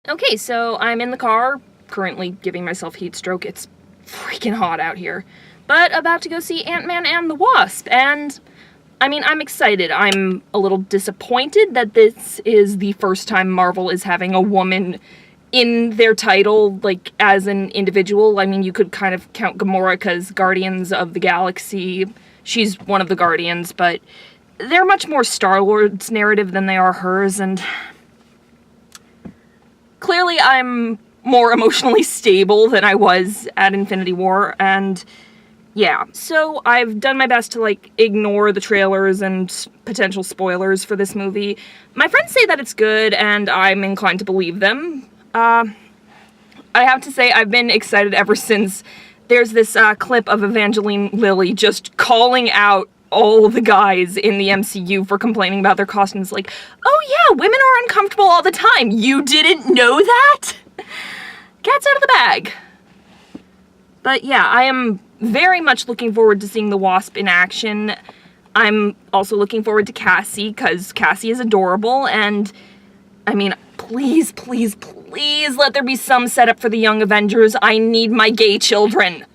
Okay, so I'm in the car, currently giving myself heat stroke. It's freaking hot out here. But about to go see Ant-Man and the Wasp, and I mean, I'm excited. I'm a little disappointed that this is the first time Marvel is having a woman in their title, like, as an individual. I mean, you could kind of count Gamora, because Guardians of the Galaxy, she's one of the Guardians, but they're much more Star-Lord's narrative than they are hers, and clearly I'm more emotionally stable than I was at Infinity War, and yeah, so I've done my best to, like, ignore the trailers and potential spoilers for this movie. My friends say that it's good, and I'm inclined to believe them. I have to say, I've been excited ever since there's this clip of Evangeline Lilly just calling out all the guys in the MCU for complaining about their costumes, like, oh yeah, women are uncomfortable all the time. You didn't know that? Cat's out of the bag. But yeah, I am very much looking forward to seeing the Wasp in action. I'm also looking forward to Cassie, because Cassie is adorable, and I mean, please, please, please let there be some setup for the Young Avengers. I need my gay children.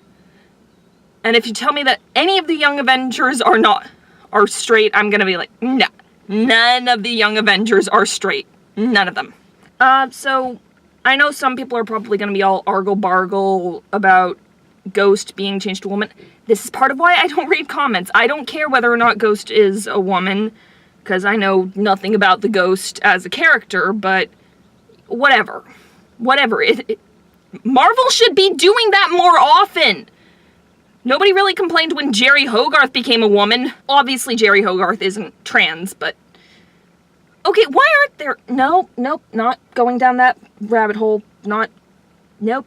And if you tell me that any of the Young Avengers are straight, I'm gonna be like, no, none of the Young Avengers are straight. None of them. So I know some people are probably gonna be all argle-bargle about Ghost being changed to a woman. This is part of why I don't read comments. I don't care whether or not Ghost is a woman, because I know nothing about the Ghost as a character, but whatever. Whatever. Marvel should be doing that more often! Nobody really complained when Jerry Hogarth became a woman. Obviously Jerry Hogarth isn't trans, but okay, why aren't there... Nope, not going down that rabbit hole. Nope.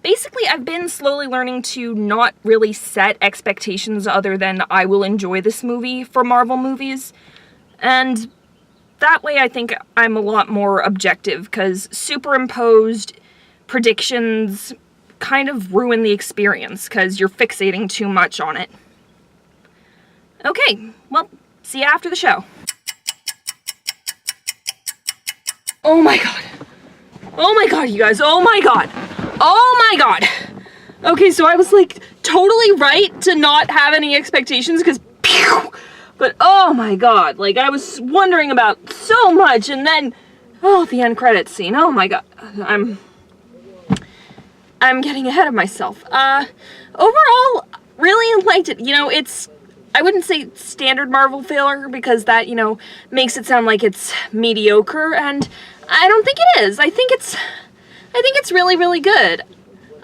Basically, I've been slowly learning to not really set expectations other than I will enjoy this movie for Marvel movies. And that way I think I'm a lot more objective, because superimposed predictions kind of ruin the experience, because you're fixating too much on it. Okay, well, see you after the show. Oh my god. Oh my god, you guys. Oh my god. Oh my god! Okay, so I was, like, totally right to not have any expectations, because pew! But oh my god, like, I was wondering about so much, and then, oh, the end credits scene, oh my god. I'm getting ahead of myself. Overall, really liked it. You know, it's, I wouldn't say standard Marvel filler, because that, you know, makes it sound like it's mediocre, and I don't think it is. I think it's really, really good.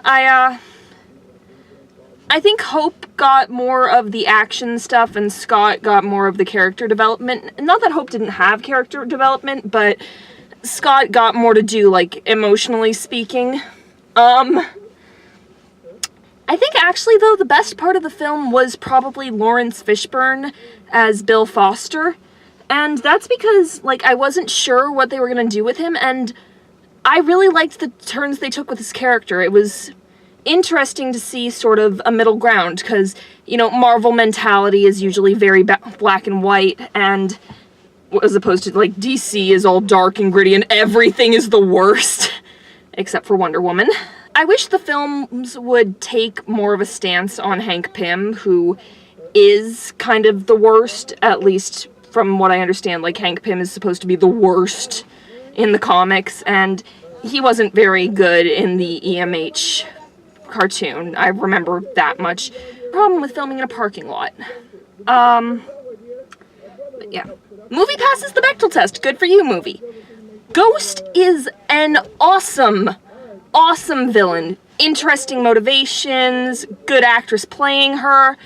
I think Hope got more of the action stuff and Scott got more of the character development. Not that Hope didn't have character development, but Scott got more to do, like, emotionally speaking. I think actually, though, the best part of the film was probably Lawrence Fishburne as Bill Foster. And that's because, like, I wasn't sure what they were gonna do with him, and I really liked the turns they took with his character. It was interesting to see sort of a middle ground, because, you know, Marvel mentality is usually very black and white, and as opposed to, like, DC is all dark and gritty and everything is the worst, except for Wonder Woman. I wish the films would take more of a stance on Hank Pym, who is kind of the worst, at least from what I understand. Like, Hank Pym is supposed to be the worst in the comics, and he wasn't very good in the EMH cartoon. I remember that much. Problem with filming in a parking lot. But yeah. Movie passes the Bechdel test. Good for you, movie. Ghost is an awesome villain. Interesting motivations, good actress playing her,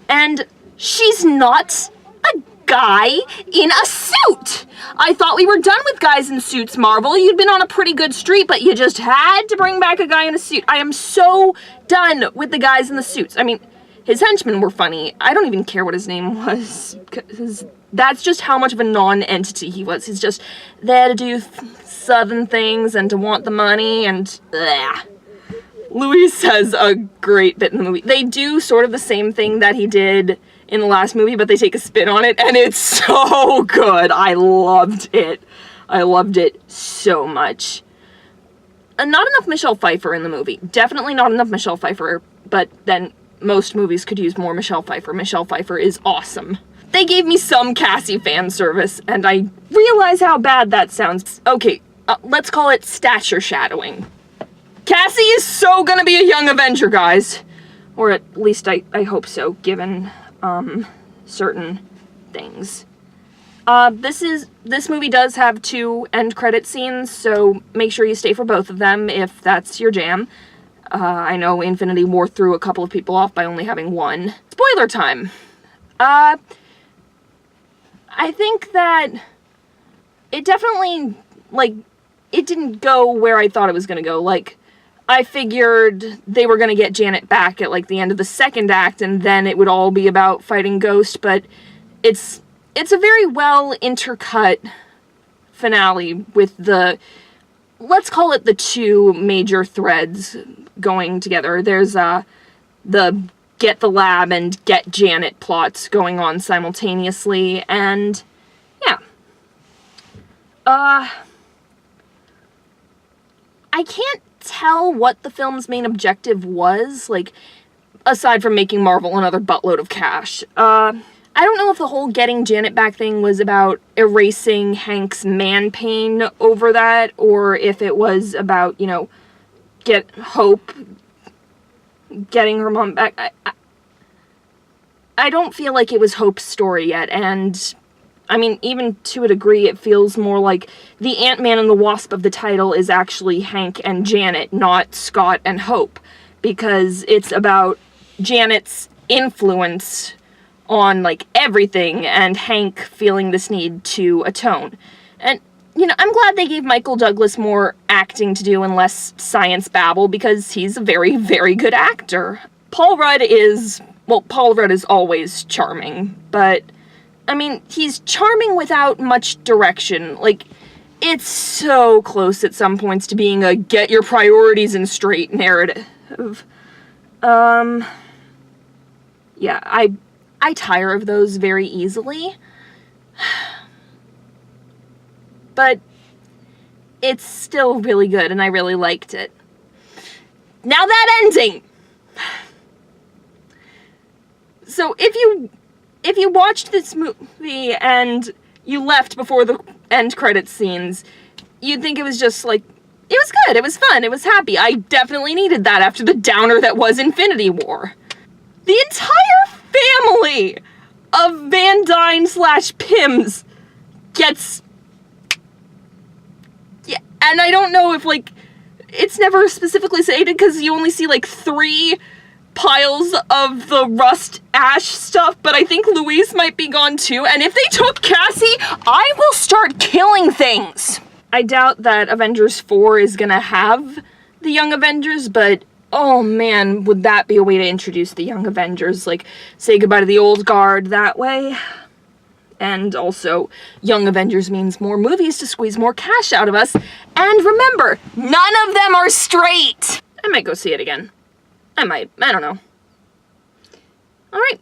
and she's not a guy in a suit! I thought we were done with guys in suits, Marvel. You'd been on a pretty good streak, but you just had to bring back a guy in a suit. I am so done with the guys in the suits. I mean, his henchmen were funny. I don't even care what his name was, because that's just how much of a non-entity he was. He's just there to do southern things and to want the money, and Louis says a great bit in the movie. They do sort of the same thing that he did in the last movie, but they take a spin on it, and it's so good. I loved it. I loved it so much. Not enough Michelle Pfeiffer in the movie. Definitely not enough Michelle Pfeiffer, but then most movies could use more Michelle Pfeiffer. Michelle Pfeiffer is awesome. They gave me some Cassie fan service, and I realize how bad that sounds. Okay, let's call it stature shadowing. Cassie is so gonna be a young Avenger, guys. Or at least I hope so, given, certain things. This movie does have 2 end credit scenes, so make sure you stay for both of them if that's your jam. I know Infinity War threw a couple of people off by only having 1. Spoiler time! I think that it definitely, like, it didn't go where I thought it was gonna go. Like, I figured they were gonna get Janet back at, like, the end of the 2nd act, and then it would all be about fighting Ghost, but it's a very well intercut finale with let's call it the 2 major threads going together. There's, the get the lab and get Janet plots going on simultaneously, and yeah. I can't tell what the film's main objective was, like, aside from making Marvel another buttload of cash. I don't know if the whole getting Janet back thing was about erasing Hank's man pain over that, or if it was about, you know, get Hope getting her mom back. I don't feel like it was Hope's story yet, and I mean, even to a degree, it feels more like the Ant-Man and the Wasp of the title is actually Hank and Janet, not Scott and Hope, because it's about Janet's influence on, like, everything, and Hank feeling this need to atone. And, you know, I'm glad they gave Michael Douglas more acting to do and less science babble, because he's a very, very good actor. Paul Rudd is always charming, but, I mean, he's charming without much direction. Like, it's so close at some points to being a get your priorities in straight narrative. Yeah, I tire of those very easily. But it's still really good, and I really liked it. Now that ending! So if you watched this movie and you left before the end credits scenes, you'd think it was just like, it was good, it was fun, it was happy. I definitely needed that after the downer that was Infinity War. The entire family of Van Dyne / Pims gets... Yeah, and I don't know if, like, it's never specifically stated because you only see, like, 3 piles of the rust ash stuff, but I think Louise might be gone too, and if they took Cassie, I will start killing things! I doubt that Avengers 4 is gonna have the Young Avengers, but oh man, would that be a way to introduce the Young Avengers, like, say goodbye to the old guard that way. And also, Young Avengers means more movies to squeeze more cash out of us, and remember, none of them are straight! I might go see it again. I don't know. Alright,